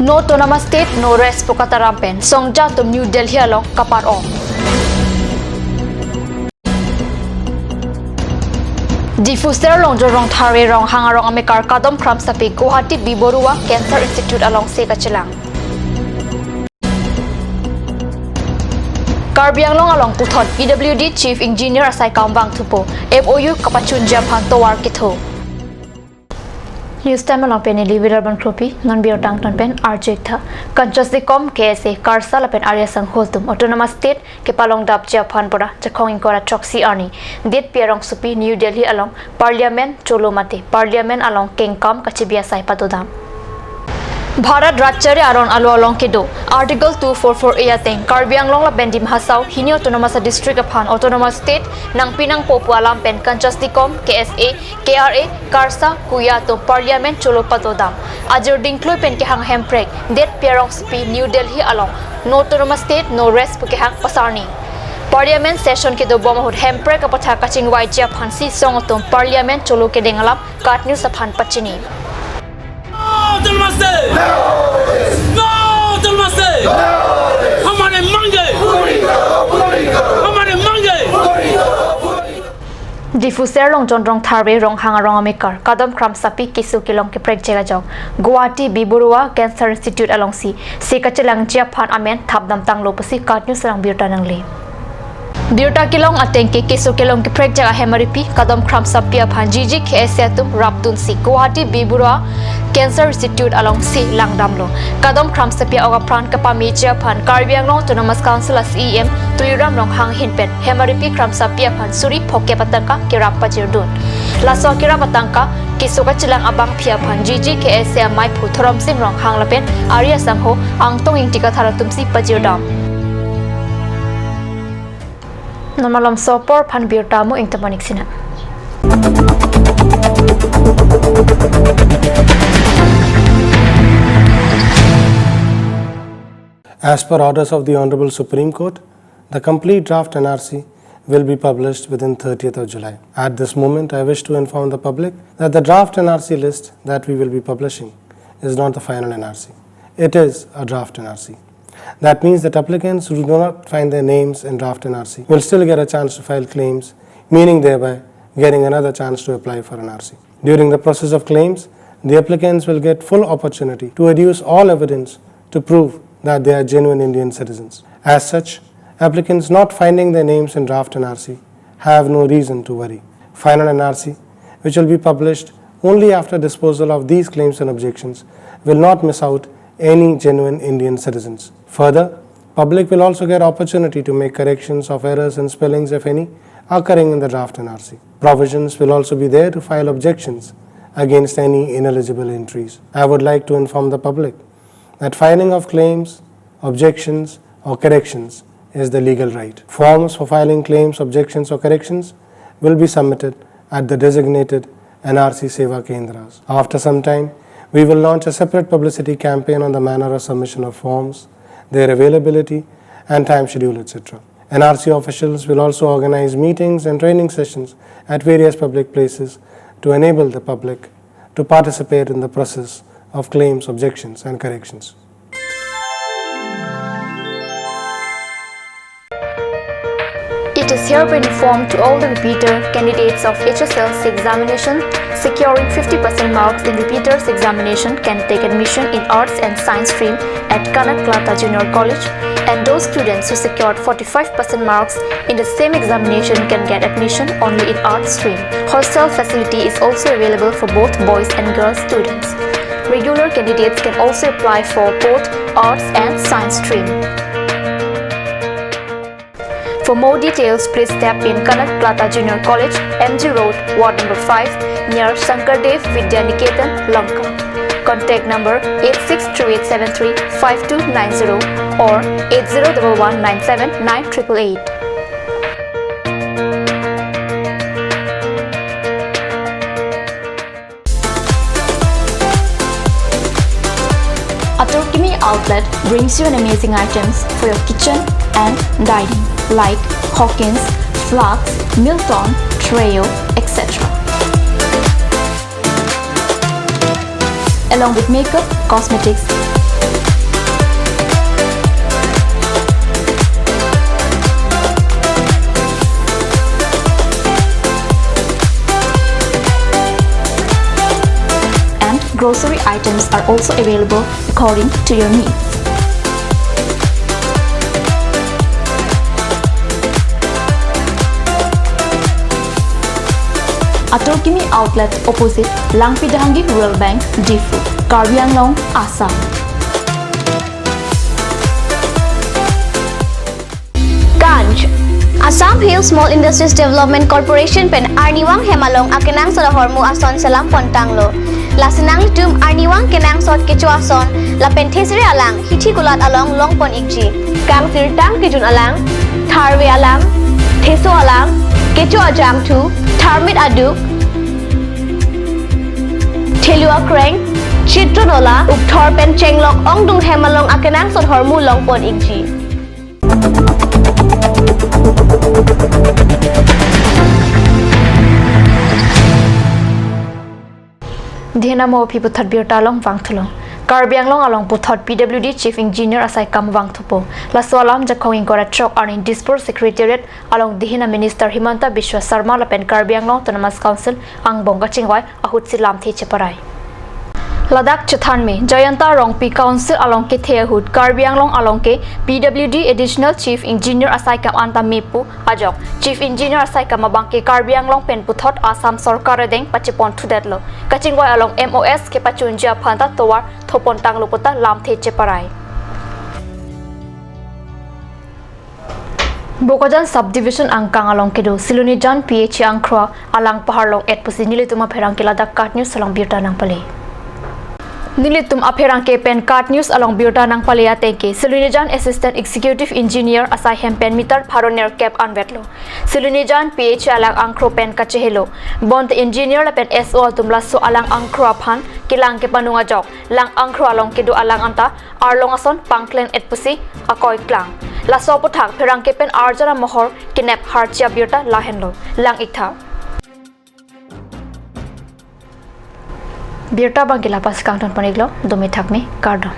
No autonomous state, no rest pokata rampen. Songja to New Delhi along kapar on. Diffuser long jorong thare rong hangarong amekar kadom kram sapi Guwahati Biborua Cancer Institute along Sekachilang. Karbianglong along Puthot PWD Chief Engineer Asai Kambang Tupo MOU Kapachun Japan Towar Kitho. News time along pen Livi Urban Kropi non bio tang ton pen Arjekta Kanchasicom KSA Karsala pen Arya Sang Holtum Autonomous State ke Palong Dap Japan Bora Jakong Inkora Choksi Arni Det Pierong Supi New Delhi along Parliament Cholomate Parliament along Kengkam Kachibia Sai Patodam Bharat Rajyare aron alo along kedo Article 244 ayateng Karbianglong la bendim hasaw hini autonomous district upon autonomous state nang pinang popu alam pen Kanchasticom KSA KRA Karsa Kuya to Parliament Cholopatodam Ajur dingklui pen ke hang hemprek Det Pierong Supi New Delhi along no autonomous state no rest ke hang pasarni Parliament session ke do bomahut hemprek apatha kaching wai Japan si songotom Parliament Cholo ke dengalam katnu saphan pachini Diffuser long jonrong tharbe rong hangarong amekar kadam kram sapi kisu kilong ke prek jega jong Guwahati Biborua Cancer Institute along si Sekachilang Japan amen thabdam tanglo pasi katnu sarang birta nangle Birta kilong atengke kisu kilong ke prek jega hemaripi kadam kram sapi aphan jiji KSA tum raptun si Guwahati Biborua Cancer Institute along si langdamlo kadam kram sapi oga pran kapami Japan Karbianglong Autonomous Council as EM Tuiram rong hang hinpen hemaripi kram sapi aphan suri phoke patangka kirap pajirdun laso kirap patangka kisuka chilang abang phiaphan jiji KSA mai phuthoram sim rong hang lapen Arya Sangho angtong ingtika tharatum si pajirdam Normalam sopor phan birtamu ingtamanik sina As per orders of the Honorable Supreme Court, the complete draft NRC will be published within 30th of July. At this moment, I wish to inform the public that the draft NRC list that we will be publishing is not the final NRC. It is a draft NRC. That means that applicants who do not find their names in draft NRC will still get a chance to file claims, meaning thereby getting another chance to apply for NRC. During the process of claims, the applicants will get full opportunity to adduce all evidence to prove that they are genuine Indian citizens. As such, applicants not finding their names in draft NRC have no reason to worry. Final NRC, which will be published only after disposal of these claims and objections, will not miss out any genuine Indian citizens. Further, public will also get opportunity to make corrections of errors and spellings, if any, occurring in the draft NRC. Provisions will also be there to file objections against any ineligible entries. I would like to inform the public that filing of claims, objections or corrections is the legal right. Forms for filing claims, objections or corrections will be submitted at the designated NRC Seva Kendras. After some time, we will launch a separate publicity campaign on the manner of submission of forms, their availability and time schedule, etc. NRC officials will also organize meetings and training sessions at various public places to enable the public to participate in the process of claims, objections and corrections. It is hereby informed to all the repeater candidates of HSLC examination securing 50% marks in repeaters examination can take admission in Arts and Science stream at Kanak Klata Junior College, and those students who secured 45% marks in the same examination can get admission only in Arts stream. Hostel facility is also available for both boys and girls students. Regular candidates can also apply for both Arts and Science stream. For more details, please step in Kanak Klata Junior College, MG Road, Ward number 5, near Shankardev Vidya Niketan, Lanka. Contact number 8638735290 or 8011979888. Atorkimi outlet brings you an amazing items for your kitchen and dining, like Hawkins, Flax, Milton, Treo, etc. Along with makeup, cosmetics, grocery items are also available according to your needs. Aturkimi outlet opposite Langpidahangi Rural Bank, Difu, Karbi Anglong, Assam. Ganj Assam Hill Small Industries Development Corporation pen Arniwang Hemalong akenang sa hormu ason salam pontanglo. Lasinang litum Arniwang kenang sot kecuason la penthesri alang hithi gulat along longpon ikji. Kang sirtang kijun alang tharwe alang theso alang kecu ajam tu tharmit aduk Thelua kreng chitronola ukthor pen chenglok ongdung hemalong akenang sot hormu longpon ikji. Dhinamo piputhat birtalong wangthulong Karbi Anglong along puthot PWD Chief Engineer asai kam wangthupo laswalam jakhong ingora chok arning Dispur Secretariat along Dihina Minister Himanta Biswa Sarma lapen Karbi Anglong Autonomous Council angbonga chingwai ahut silam thi cheparai Ladakh Chathanme Jayanta Rongpi Council along ke Thehut Karbi Anglong along ke PWD Additional Chief Engineer asai kam anta mepu ajok Chief Engineer asai kam abangke Karbi Anglong pen puthot Assam Sarkar deng pachipon thudetlo kachingwai along MOS ke pachunja phanta towar thopon tanglopota lam the cheparai Bokajan Subdivision angkang along kedo Silunijan PH angkhra alang paharlong et pusi nilituma pherang ke Ladakh Card News salang birta nang pale Nilitum apherang ke pen Card News along birta nang palea teke Silunijan Assistant Executive Engineer asai hempen meter pharoner cap anvetlo Silunijan PH alang angkhro pen kachehelo bond engineer la pen SO tumla so alang angkhro phan kilang ke panunga jok lang angkhro along kedo alang anta arlong ason pangklen et pusi akoi klang la so puthak pherang ke pen arjara mohor kinep harchia birta lahenlo lang ikha Birta bangila pas kanton paniglo dumi thakme kardon